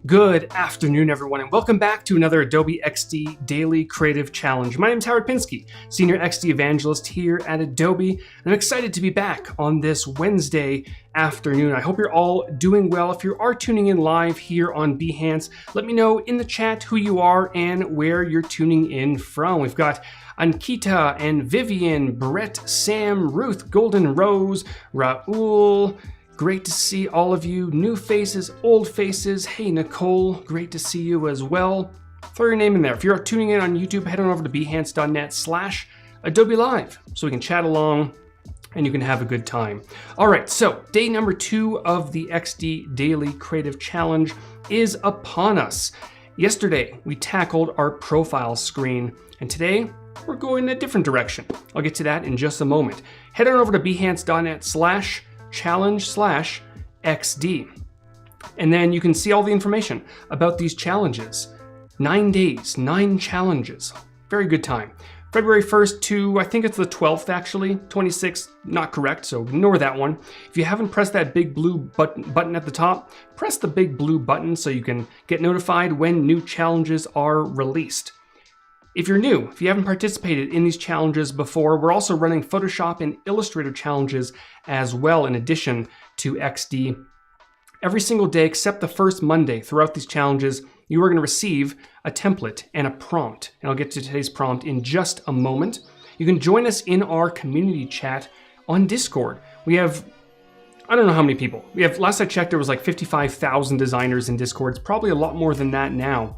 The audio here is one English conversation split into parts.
Good afternoon, everyone, and welcome back to another Adobe XD Daily Creative Challenge. My name is Howard Pinsky, Senior XD Evangelist here at Adobe, and I'm excited to be back on this Wednesday afternoon. I hope you're all doing well. If you are tuning in live here on Behance, let me know in the chat who you are and where you're tuning in from. We've got Ankita and Vivian, Brett, Sam, Ruth, Golden Rose, Raul. Great to see all of you. New faces, old faces. Hey, Nicole, great to see you as well. Throw your name in there. If you're tuning in on YouTube, head on over to behance.net/Adobe Live so we can chat along and you can have a good time. All right, so day number 2 of the XD Daily Creative Challenge is upon us. Yesterday, we tackled our profile screen, and today we're going in a different direction. I'll get to that in just a moment. Head on over to behance.net/challenge/XD. And then you can see all the information about these challenges. 9 days, 9 challenges. Very good time. February 1st to, I think it's the 12th actually, 26th, not correct, so ignore that one. If you haven't pressed that big blue button at the top, press the big blue button so you can get notified when new challenges are released. If you're new, if you haven't participated in these challenges before, we're also running Photoshop and Illustrator challenges as well in addition to XD. Every single day except the first Monday throughout these challenges, you are going to receive a template and a prompt. And I'll get to today's prompt in just a moment. You can join us in our community chat on Discord. We have, I don't know how many people. We have, last I checked, there was like 55,000 designers in Discord. It's probably a lot more than that now.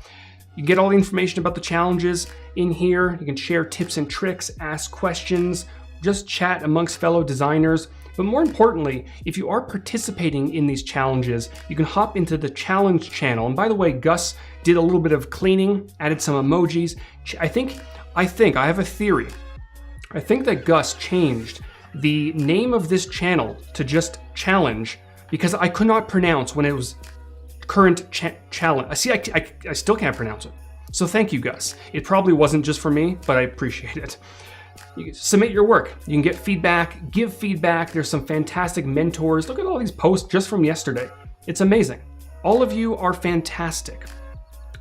You can get all the information about the challenges in here. You can share tips and tricks, ask questions, just chat amongst fellow designers. But more importantly, if you are participating in these challenges, you can hop into the challenge channel. And by the way, Gus did a little bit of cleaning, added some emojis. I have a theory. I think that Gus changed the name of this channel to just challenge because I could not pronounce when it was current challenge. See, I still can't pronounce it. So thank you, Gus. It probably wasn't just for me, but I appreciate it. You can submit your work. You can get feedback, give feedback. There's some fantastic mentors. Look at all these posts just from yesterday. It's amazing. All of you are fantastic.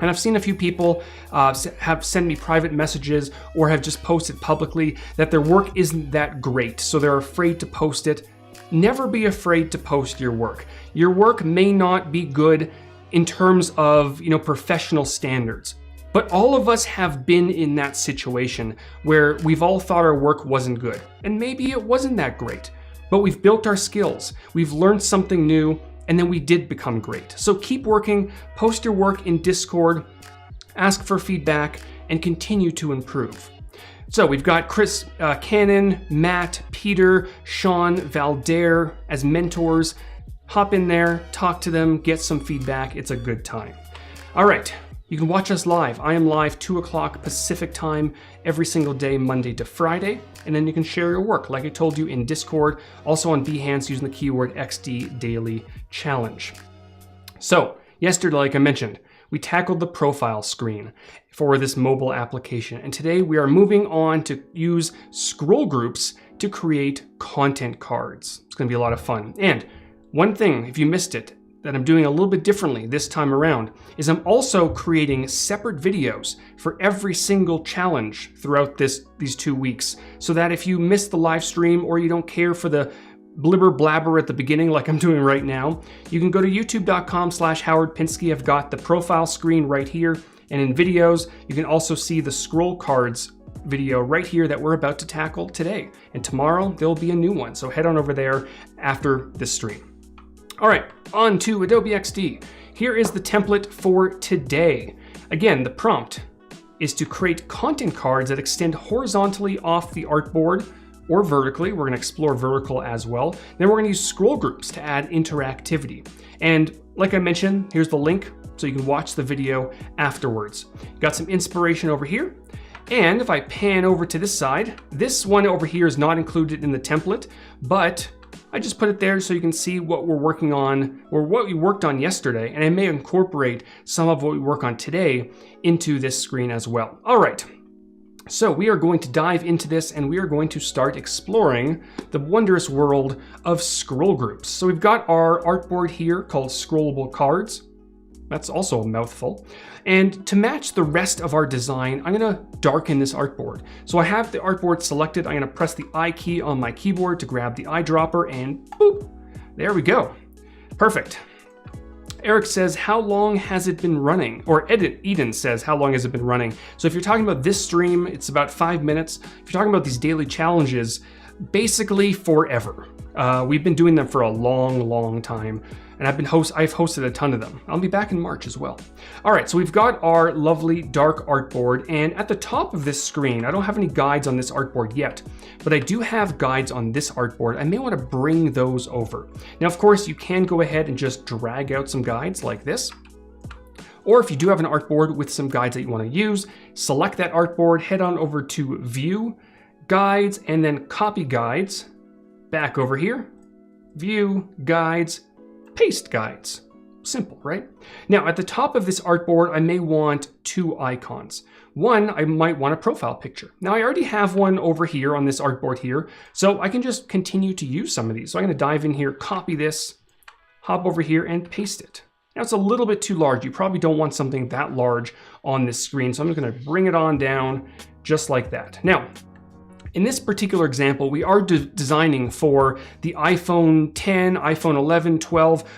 And I've seen a few people have sent me private messages or have just posted publicly that their work isn't that great, so they're afraid to post it. Never be afraid to post your work. Your work may not be good in terms of, professional standards, but all of us have been in that situation where we've all thought our work wasn't good. And maybe it wasn't that great, but we've built our skills. We've learned something new, and then we did become great. So keep working, post your work in Discord, ask for feedback, and continue to improve. So we've got Chris Cannon, Matt, Peter, Sean, Valdair as mentors. Hop in there, talk to them, get some feedback. It's a good time. All right, you can watch us live. I am live 2 o'clock Pacific time every single day, Monday to Friday. And then you can share your work, like I told you, in Discord, also on Behance using the keyword XD Daily Challenge. So yesterday, like I mentioned, we tackled the profile screen for this mobile application. And today we are moving on to use scroll groups to create content cards. It's gonna be a lot of fun. And one thing, if you missed it, that I'm doing a little bit differently this time around is I'm also creating separate videos for every single challenge throughout these 2 weeks, so that if you missed the live stream or you don't care for the blibber blabber at the beginning like I'm doing right now, you can go to youtube.com/Howard Pinsky. I've got the profile screen right here, and in videos, you can also see the scroll cards video right here that we're about to tackle today. And tomorrow, there'll be a new one, so head on over there after this stream. All right, on to Adobe XD. Here is the template for today. Again, the prompt is to create content cards that extend horizontally off the artboard or vertically. We're gonna explore vertical as well. Then we're gonna use scroll groups to add interactivity. And like I mentioned, here's the link so you can watch the video afterwards. Got some inspiration over here. And if I pan over to this side, this one over here is not included in the template, but I just put it there so you can see what we're working on or what we worked on yesterday. And I may incorporate some of what we work on today into this screen as well. All right. So we are going to dive into this and we are going to start exploring the wondrous world of scroll groups. So we've got our artboard here called Scrollable Cards. That's also a mouthful. And to match the rest of our design, I'm gonna darken this artboard. So I have the artboard selected. I'm gonna press the I key on my keyboard to grab the eyedropper and boop, there we go. Perfect. Eric says, how long has it been running? Or Eden says, how long has it been running? So if you're talking about this stream, it's about 5 minutes. If you're talking about these daily challenges, basically forever. We've been doing them for a long, long time. And I've hosted a ton of them. I'll be back in March as well. All right, so we've got our lovely dark artboard, and at the top of this screen, I don't have any guides on this artboard yet, but I do have guides on this artboard. I may want to bring those over. Now, of course, you can go ahead and just drag out some guides like this. Or if you do have an artboard with some guides that you want to use, select that artboard, head on over to View, Guides, and then Copy Guides. Back over here, View, Guides, Paste guides. Simple, right? Now, at the top of this artboard, I may want 2 icons. One, I might want a profile picture. Now, I already have one over here on this artboard here, so I can just continue to use some of these. So I'm going to dive in here, copy this, hop over here, and paste it. Now, it's a little bit too large. You probably don't want something that large on this screen, so I'm just going to bring it on down just like that. Now, in this particular example, we are designing for the iPhone 10, iPhone 11, 12,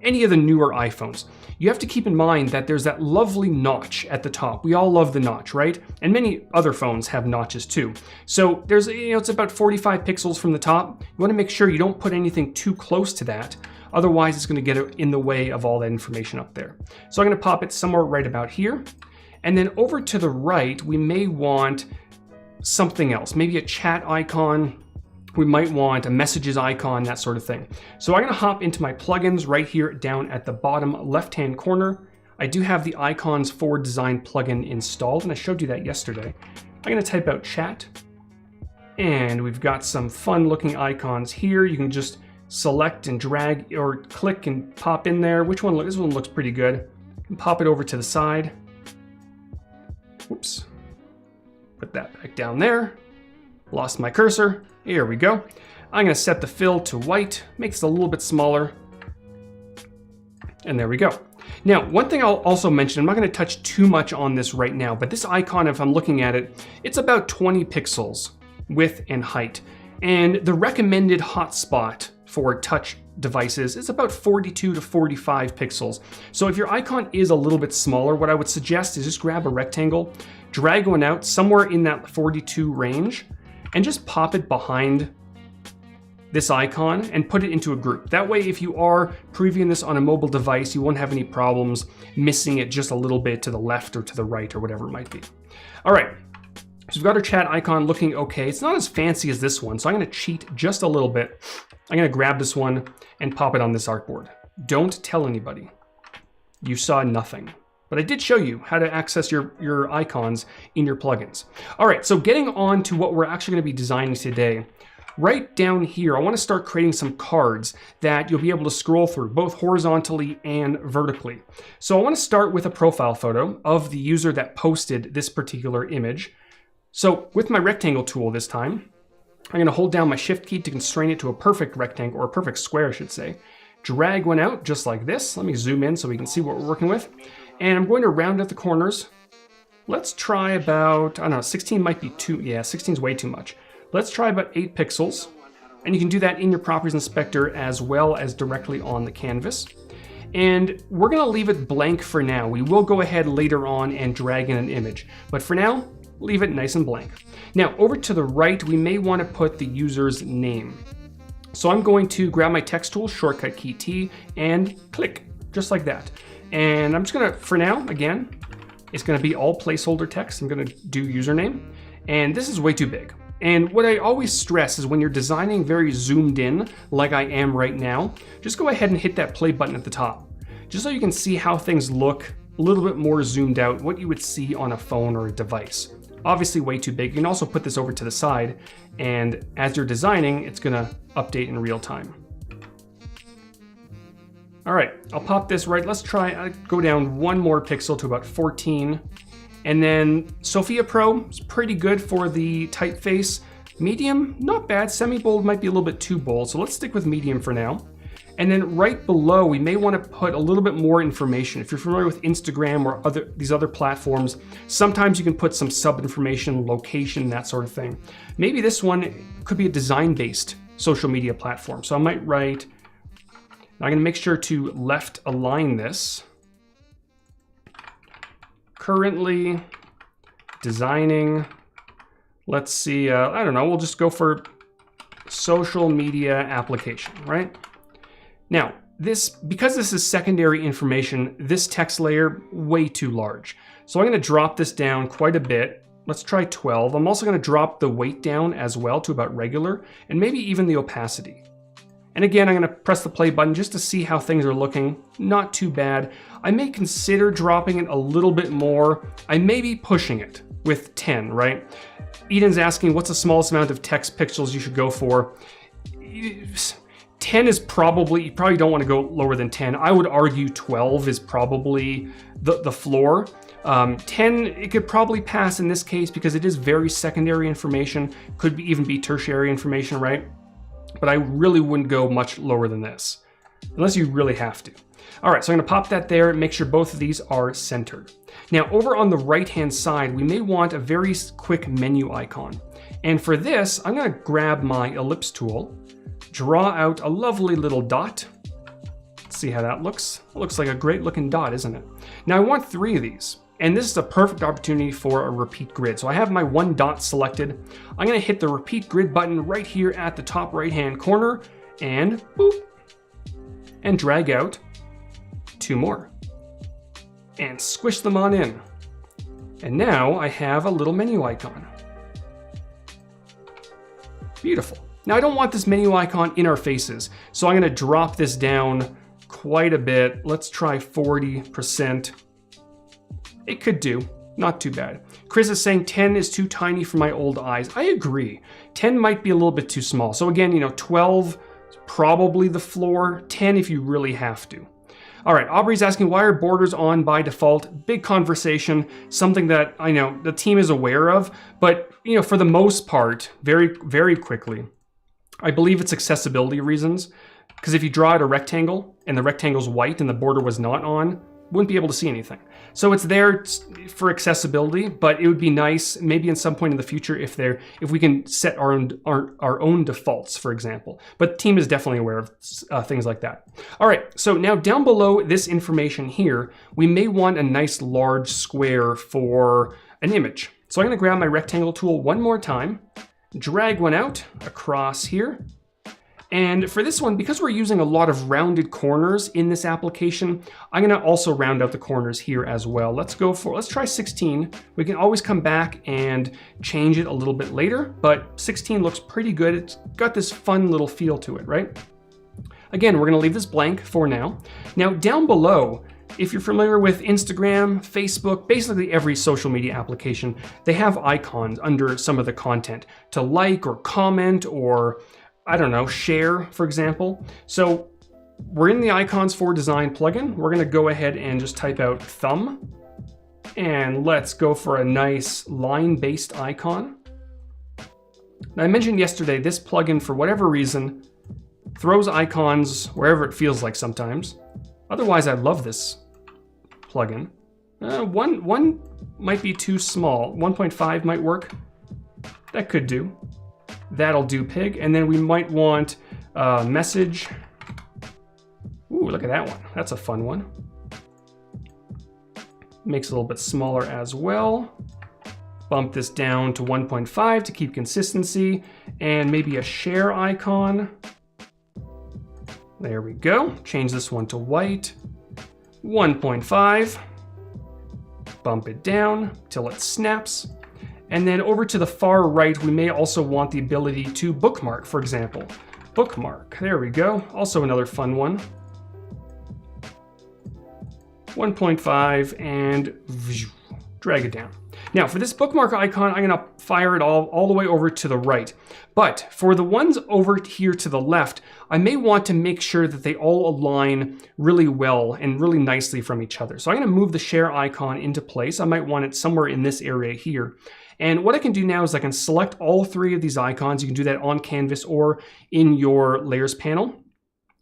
any of the newer iPhones. You have to keep in mind that there's that lovely notch at the top. We all love the notch, right? And many other phones have notches too. So there's, it's about 45 pixels from the top. You want to make sure you don't put anything too close to that. Otherwise, it's going to get in the way of all that information up there. So I'm going to pop it somewhere right about here. And then over to the right, we may want something else, maybe a chat icon. We might want a messages icon, that sort of thing. So I'm going to hop into my plugins right here down at the bottom left-hand corner. I do have the Icons for Design plugin installed, and I showed you that yesterday. I'm going to type out chat, and we've got some fun-looking icons here. You can just select and drag or click and pop in there. This one looks pretty good. And pop it over to the side. Whoops. Put that back down there. Lost my cursor. Here we go. I'm going to set the fill to white, makes it a little bit smaller. And there we go. Now, one thing I'll also mention, I'm not going to touch too much on this right now, but this icon, if I'm looking at it, it's about 20 pixels width and height. And the recommended hotspot for touch devices is about 42 to 45 pixels. So if your icon is a little bit smaller, what I would suggest is just grab a rectangle, drag one out somewhere in that 42 range, and just pop it behind this icon and put it into a group. That way, if you are previewing this on a mobile device, you won't have any problems missing it just a little bit to the left or to the right or whatever it might be. All right, so we've got our chat icon looking okay. It's not as fancy as this one, so I'm gonna cheat just a little bit. I'm gonna grab this one and pop it on this artboard. Don't tell anybody. You saw nothing. But I did show you how to access your icons in your plugins. All right, so getting on to what we're actually gonna be designing today. Right down here, I want to start creating some cards that you'll be able to scroll through, both horizontally and vertically. So I want to start with a profile photo of the user that posted this particular image. So with my rectangle tool this time, I'm going to hold down my shift key to constrain it to a perfect rectangle, or a perfect square, I should say. Drag one out just like this. Let me zoom in so we can see what we're working with. And I'm going to round out the corners. Let's try about, I don't know, 16 might be too, yeah, 16 is way too much. Let's try about 8 pixels, and you can do that in your properties inspector as well as directly on the canvas. And we're gonna leave it blank for now. We will go ahead later on and drag in an image, but for now, leave it nice and blank. Now, over to the right, we may wanna put the user's name. So I'm going to grab my text tool, shortcut key T, and click, just like that. And I'm just gonna, for now, again, it's gonna be all placeholder text. I'm gonna do username, and this is way too big. And what I always stress is when you're designing very zoomed in, like I am right now, just go ahead and hit that play button at the top, just so you can see how things look a little bit more zoomed out, what you would see on a phone or a device. Obviously way too big. You can also put this over to the side, and as you're designing, it's gonna update in real time. All right, I'll pop this right. Let's try, go down one more pixel to about 14. And then Sophia Pro is pretty good for the typeface. Medium, not bad. Semi-bold might be a little bit too bold, so let's stick with medium for now. And then right below, we may want to put a little bit more information. If you're familiar with Instagram or these other platforms, sometimes you can put some sub-information, location, that sort of thing. Maybe this one could be a design-based social media platform. So I might write, I'm going to make sure to left align this. Currently designing, let's see, I don't know, we'll just go for social media application, right? Now, because this is secondary information, this text layer, way too large. So I'm going to drop this down quite a bit. Let's try 12. I'm also going to drop the weight down as well to about regular, and maybe even the opacity. And again, I'm going to press the play button just to see how things are looking. Not too bad. I may consider dropping it a little bit more. I may be pushing it with 10, right? Eden's asking what's the smallest amount of text pixels you should go for. 10 is probably, you probably don't want to go lower than 10. I would argue 12 is probably the floor. 10, it could probably pass in this case because it is very secondary information, could even be tertiary information, right? But I really wouldn't go much lower than this, unless you really have to. All right, so I'm gonna pop that there, make sure both of these are centered. Now, over on the right-hand side, we may want a very quick menu icon. And for this, I'm gonna grab my ellipse tool, draw out a lovely little dot. Let's see how that looks. It looks like a great looking dot, isn't it? Now I want 3 of these, and this is a perfect opportunity for a repeat grid. So I have my 1 dot selected. I'm gonna hit the repeat grid button right here at the top right-hand corner, and boop, and drag out 2 more, and squish them on in. And now I have a little menu icon. Beautiful. Now I don't want this menu icon in our faces, so I'm gonna drop this down quite a bit. Let's try 40%. It could do, not too bad. Chris is saying 10 is too tiny for my old eyes. I agree. 10 might be a little bit too small. So again, 12 is probably the floor, 10 if you really have to. All right, Aubrey's asking, why are borders on by default? Big conversation, something that I know the team is aware of, but for the most part, very, very quickly, I believe it's accessibility reasons, because if you draw out a rectangle and the rectangle's white and the border was not on, wouldn't be able to see anything. So it's there for accessibility, but it would be nice maybe in some point in the future if we can set our own defaults, for example. But the team is definitely aware of things like that. All right, so now down below this information here, we may want a nice large square for an image. So I'm gonna grab my rectangle tool one more time, drag one out across here. And for this one, because we're using a lot of rounded corners in this application, I'm gonna also round out the corners here as well. Let's try 16. We can always come back and change it a little bit later, but 16 looks pretty good. It's got this fun little feel to it, right? Again, we're gonna leave this blank for now. Now down below, if you're familiar with Instagram, Facebook, basically every social media application, they have icons under some of the content to like or comment or I don't know, share, for example. So we're in the icons for design plugin. We're gonna go ahead and just type out thumb, and let's go for a nice line-based icon. Now I mentioned yesterday, this plugin, for whatever reason, throws icons wherever it feels like sometimes. Otherwise, I love this plugin. One might be too small. 1.5 might work. That could do. That'll do, pig. And then we might want message. Ooh, look at that one. That's a fun one. Makes it a little bit smaller as well. Bump this down to 1.5 to keep consistency, and maybe a share icon. There we go. Change this one to white. 1.5. Bump it down till it snaps. And then over to the far right, we may also want the ability to bookmark, for example. Bookmark, there we go. Also another fun one. 1.5 and drag it down. Now for this bookmark icon, I'm gonna fire it all the way over to the right. But for the ones over here to the left, I may want to make sure that they all align really well and really nicely from each other. So I'm gonna move the share icon into place. I might want it somewhere in this area here. And what I can do now is I can select all 3 of these icons. You can do that on canvas or in your layers panel.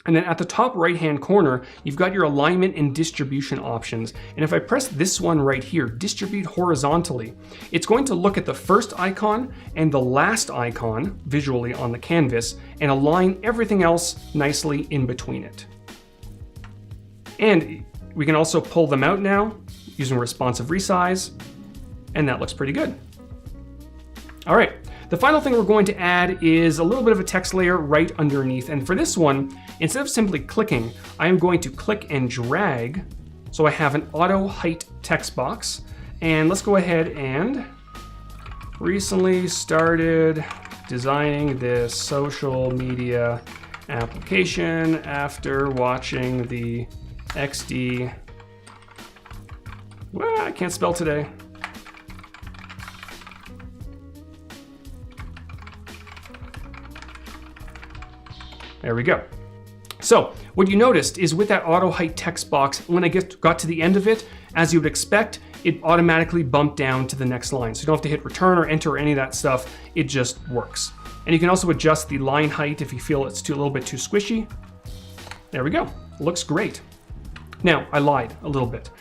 And then at the top right-hand corner, you've got your alignment and distribution options. And if I press this one right here, distribute horizontally, it's going to look at the first icon and the last icon visually on the canvas and align everything else nicely in between it. And we can also pull them out now using responsive resize, and that looks pretty good. All right, the final thing we're going to add is a little bit of a text layer right underneath. And for this one, instead of simply clicking, I am going to click and drag so I have an auto height text box. And let's go ahead and recently started designing this social media application after watching the XD. Well, I can't spell today. There we go. So what you noticed is with that auto height text box, when I got to the end of it, as you would expect, it automatically bumped down to the next line. So you don't have to hit return or enter or any of that stuff. It just works. And you can also adjust the line height if you feel it's a little bit too squishy. There we go. Looks great. Now, I lied a little bit.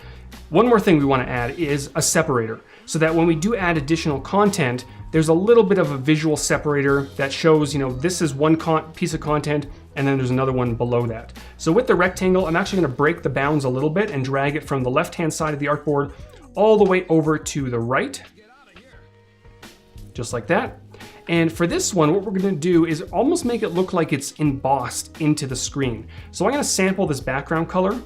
One more thing we want to add is a separator, so that when we do add additional content, there's a little bit of a visual separator that shows, this is one piece of content, and then there's another one below that. So with the rectangle, I'm actually going to break the bounds a little bit and drag it from the left-hand side of the artboard all the way over to the right, just like that. And for this one, what we're going to do is almost make it look like it's embossed into the screen. So I'm going to sample this background color,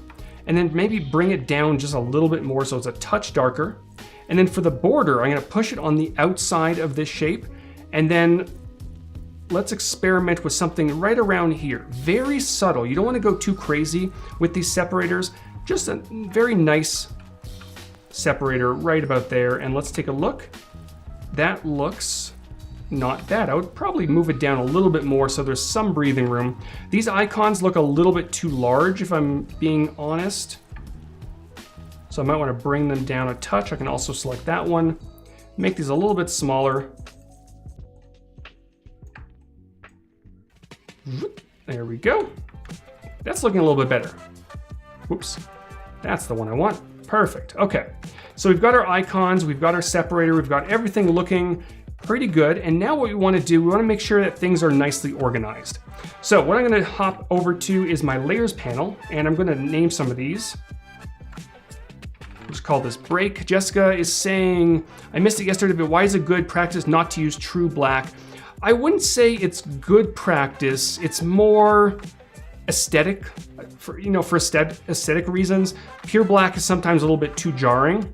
and then maybe bring it down just a little bit more so it's a touch darker. And then for the border, I'm going to push it on the outside of this shape. And then let's experiment with something right around here. Very subtle. You don't want to go too crazy with these separators. Just a very nice separator right about there. And let's take a look. That looks not bad. I would probably move it down a little bit more so there's some breathing room. These icons look a little bit too large if I'm being honest. So I might want to bring them down a touch. I can also select that one, make these a little bit smaller. There we go. That's looking a little bit better. Whoops, that's the one I want. Perfect, okay. So we've got our icons, we've got our separator, we've got everything looking pretty good. And now what we want to do, we want to make sure that things are nicely organized. So what I'm going to hop over to is my layers panel, and I'm going to name some of these. Let's call this break. Jessica is saying, I missed it yesterday, but why is it good practice not to use true black? I wouldn't say it's good practice. It's more aesthetic, for aesthetic reasons. Pure black is sometimes a little bit too jarring.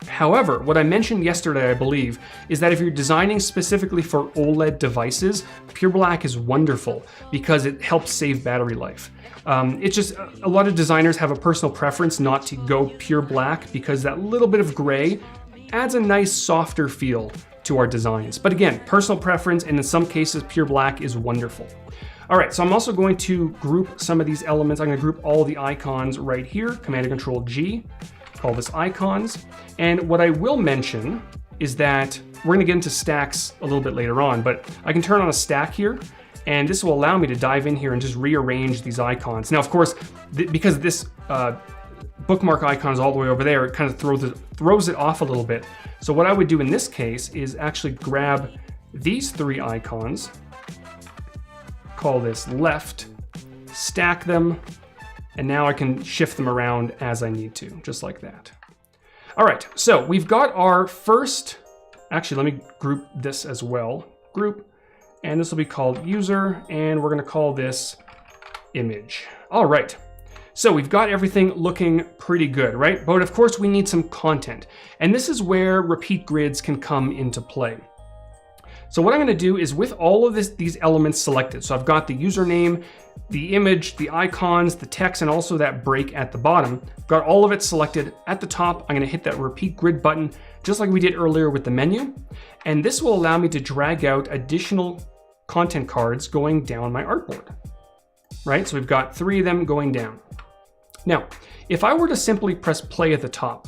However, what I mentioned yesterday, I believe, is that if you're designing specifically for OLED devices, pure black is wonderful because it helps save battery life. It's just a lot of designers have a personal preference not to go pure black because that little bit of gray adds a nice softer feel to our designs. But again, personal preference, and in some cases, pure black is wonderful. All right, so I'm also going to group some of these elements. I'm going to group all the icons right here, Command and Control G. Call this icons. And what I will mention is that we're gonna get into stacks a little bit later on, but I can turn on a stack here, and this will allow me to dive in here and just rearrange these icons. Now, of course, because this bookmark icon is all the way over there, it kind of throws it off a little bit. So what I would do in this case is actually grab these three icons, call this left, stack them, and now I can shift them around as I need to, just like that. All right, so we've got our first, actually, let me group this as well. Group, and this will be called user, and we're gonna call this image. All right, so we've got everything looking pretty good, right? But of course we need some content, and this is where repeat grids can come into play. So what I'm gonna do is with all of these elements selected, so I've got the username, the image, the icons, the text, and also that break at the bottom. Got all of it selected. At the top, I'm gonna hit that repeat grid button, just like we did earlier with the menu. And this will allow me to drag out additional content cards going down my artboard, right? So we've got 3 of them going down. Now, if I were to simply press play at the top,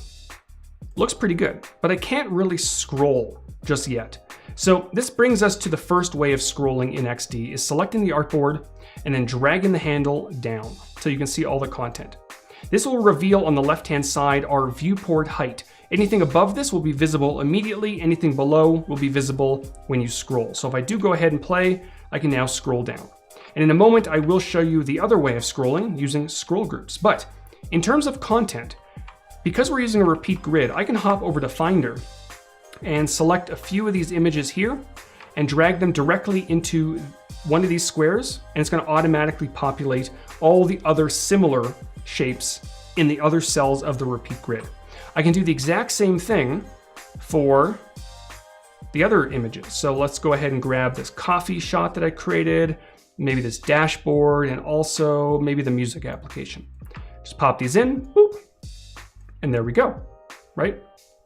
looks pretty good, but I can't really scroll just yet. So this brings us to the first way of scrolling in XD, is selecting the artboard and then dragging the handle down so you can see all the content. This will reveal on the left-hand side our viewport height. Anything above this will be visible immediately, anything below will be visible when you scroll. So if I do go ahead and play, I can now scroll down. And in a moment, I will show you the other way of scrolling using scroll groups. But in terms of content, because we're using a repeat grid, I can hop over to Finder and select a few of these images here and drag them directly into one of these squares, and it's going to automatically populate all the other similar shapes in the other cells of the repeat grid. I can do the exact same thing for the other images. So let's go ahead and grab this coffee shot that I created, maybe this dashboard, and also maybe the music application. Just pop these in, boop, and there we go, right?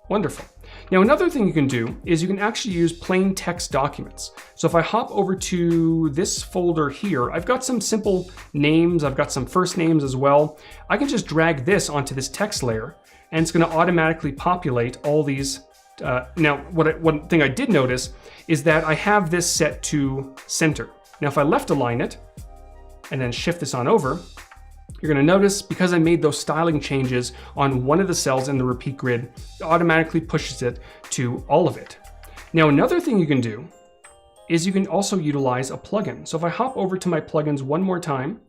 Wonderful. Now, another thing you can do is you can actually use plain text documents. So if I hop over to this folder here, I've got some simple names, I've got some first names as well. I can just drag this onto this text layer, and it's going to automatically populate all these. Now, one thing I did notice is that I have this set to center. Now, if I left align it and then shift this on over, you're going to notice because I made those styling changes on one of the cells in the repeat grid, it automatically pushes it to all of it. Now, another thing you can do is you can also utilize a plugin. So if I hop over to my plugins one more time,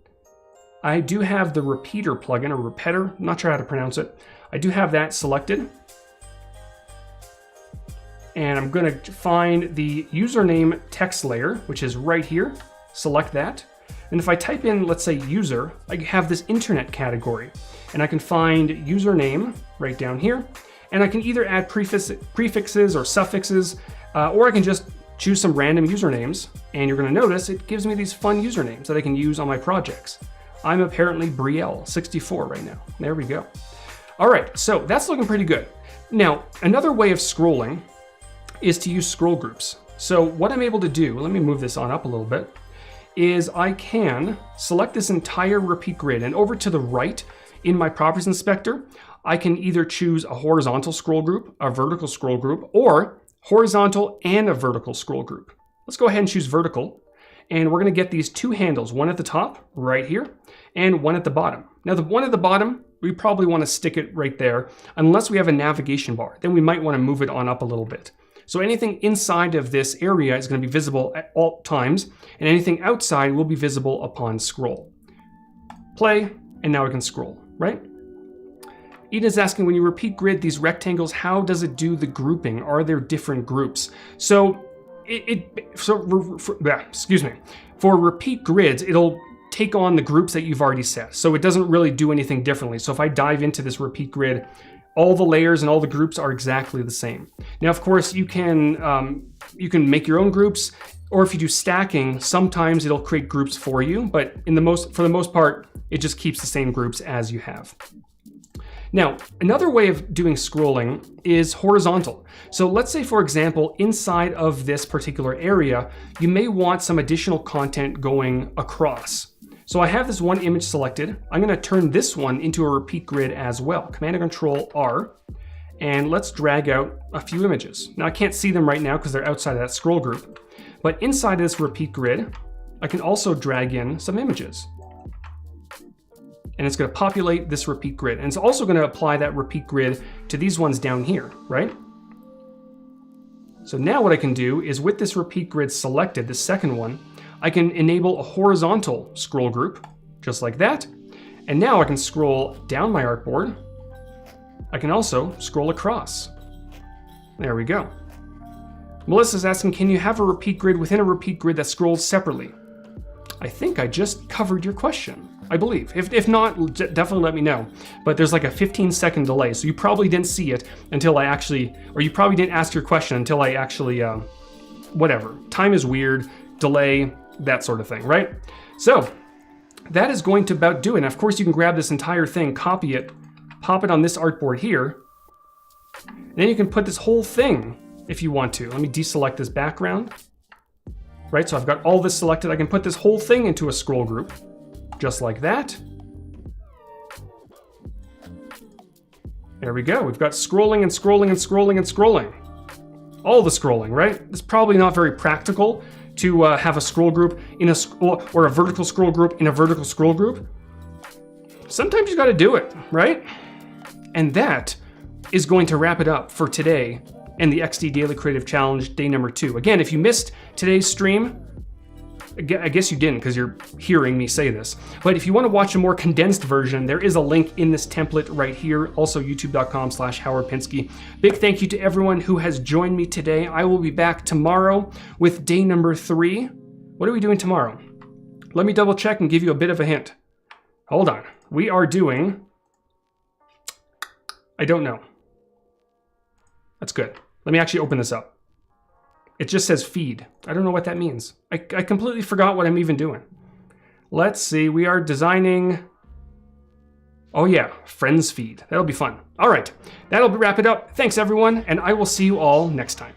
I do have the repeater plugin, or repeater, I'm not sure how to pronounce it. I do have that selected. And I'm going to find the username text layer, which is right here. Select that. And if I type in, let's say, user, I have this internet category. And I can find username right down here. And I can either add prefixes or suffixes, or I can just choose some random usernames. And you're going to notice it gives me these fun usernames that I can use on my projects. I'm apparently Brielle64 right now. There we go. All right, so that's looking pretty good. Now, another way of scrolling is to use scroll groups. So what I'm able to do, let me move this on up a little bit, is I can select this entire repeat grid, and over to the right in my properties inspector, I can either choose a horizontal scroll group, a vertical scroll group, or horizontal and a vertical scroll group. Let's go ahead and choose vertical, and we're going to get these two handles, one at the top right here and one at the bottom. Now, the one at the bottom, we probably want to stick it right there unless we have a navigation bar. Then we might want to move it on up a little bit. So anything inside of this area is going to be visible at all times, and anything outside will be visible upon scroll. Play, and now I can scroll, right? Eden is asking, when you repeat grid these rectangles, how does it do the grouping? Are there different groups? So, for repeat grids, it'll take on the groups that you've already set. So it doesn't really do anything differently. So if I dive into this repeat grid, all the layers and all the groups are exactly the same. Now, of course, you can make your own groups, or if you do stacking, sometimes it'll create groups for you, but for the most part, it just keeps the same groups as you have. Now, another way of doing scrolling is horizontal. So let's say, for example, inside of this particular area, you may want some additional content going across. So I have this one image selected. I'm going to turn this one into a repeat grid as well. Command and Control R, and let's drag out a few images. Now I can't see them right now because they're outside of that scroll group, but inside of this repeat grid, I can also drag in some images. And it's going to populate this repeat grid. And it's also going to apply that repeat grid to these ones down here, right? So now what I can do is, with this repeat grid selected, the second one, I can enable a horizontal scroll group, just like that. And now I can scroll down my artboard. I can also scroll across. There we go. Melissa's asking, can you have a repeat grid within a repeat grid that scrolls separately? I think I just covered your question, I believe. If not, definitely let me know. But there's like a 15-second delay, so you probably didn't see it until or you probably didn't ask your question until I actually, whatever. Time is weird, delay, that sort of thing, right? So that is going to about do it. And of course, you can grab this entire thing, copy it, pop it on this artboard here, and then you can put this whole thing if you want to. Let me deselect this background. Right, so I've got all this selected. I can put this whole thing into a scroll group, just like that. There we go. We've got scrolling and scrolling and scrolling and scrolling, all the scrolling, right? It's probably not very practical to have a scroll group in or a vertical scroll group in a vertical scroll group. Sometimes you got to do it, right? And that is going to wrap it up for today and the XD Daily Creative Challenge day number 2. Again, if you missed today's stream, I guess you didn't because you're hearing me say this. But if you want to watch a more condensed version, there is a link in this template right here. Also, youtube.com/Howard Pinsky. Big thank you to everyone who has joined me today. I will be back tomorrow with day number 3. What are we doing tomorrow? Let me double check and give you a bit of a hint. Hold on. We are doing... I don't know. That's good. Let me actually open this up. It just says feed. I don't know what that means. I completely forgot what I'm even doing. Let's see, we are designing... Oh yeah, friends feed. That'll be fun. All right, that'll wrap it up. Thanks everyone, and I will see you all next time.